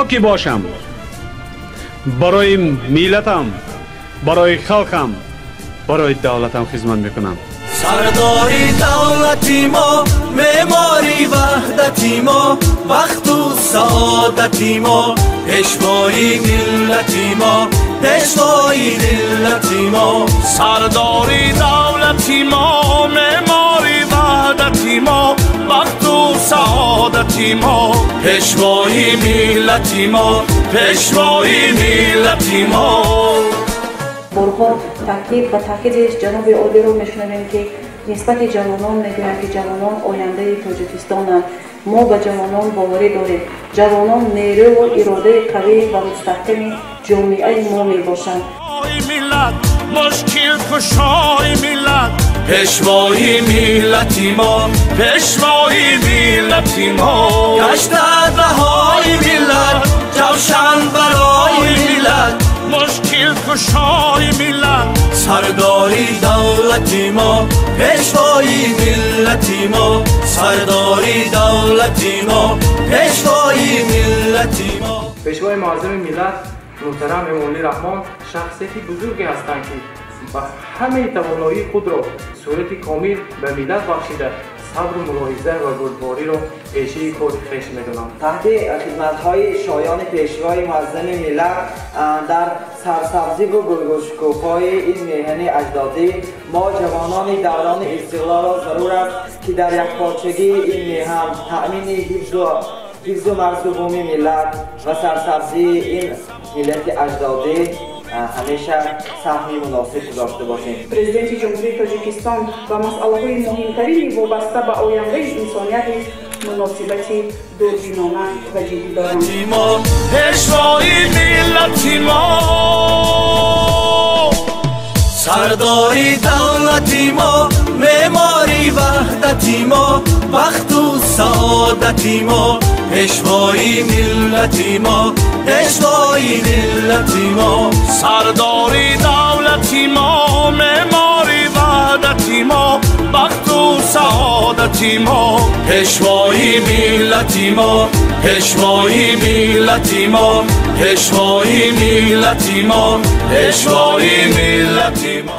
کی باشم، برای ملتم، برای خلقم، برای دولتم خدمت میکنم. سرداری دولتی ما، معماری وحدتی ما، وقت و سعادتی ما، پیشوای ملتی ما، پیشوای ملتی ما. سرداری دولتی ما، معماری وحدتی ما، وقت و سعادتی ما، پیشوای ملتی ما، پیشوای ملتی ما. بارها تاکید و تاکیدش جناب عالی رو میشنویم که نسبت جوانان میگویند که جوانان آینده تاجیکستانند. ما به جوانان باوری داریم. جوانان نیرو و اراده قوی و مستحکم جامعه ما میباشند. مشکل کشای ملت، پیشوای ملتی ما، پیشوای ملتی ما. گشت رهای ملت، جوشن برای ملت، مشکل کشای ملت. سرداری دولتی ما، پیشوای ملتی ما، سرداری دولتی ما، پیشوای ملتی ما. پیشوای معظم ملت محترم امامی رحمان شخصیتی بزرگی هستند که همه توانایی خود را صورت کامل به ملت بخشیده صبر و ملاحظه و بردباری را پیشه کار خویش می‌دانم. تحت خدمت‌های شایان پیشوای معظم ملت در سرسبزی و گلگشکوفای این میهن اجدادی، ما جوانان دوران استقلال را ضرور است که در یک پارچگی این میهن تأمین حفظ و مرزبومی ملت و سرسبزی این ملت اجدادی همیشه سهمی مناسب داشته باشیم. پرزیدنت جمهوری تاجیکستان و مسئله‌های مهمترین وابسته به آینده انسانیت مناسبت دوربینانه و جدی دارند. پیشوای ملتی ما، سرداری دولتی ما، معماری وحدتی ما، وقت و سعادتی ما، پیشوای ملتی ما، پیشوای ملتی ما. سرداری دولتی ما، معماری وحدتی ما، وقت و سعادتی ما، پیشوای ملتی ما، پیشوای ملتی ما، پیشوای ملتی ما، پیشوای ملتی ما.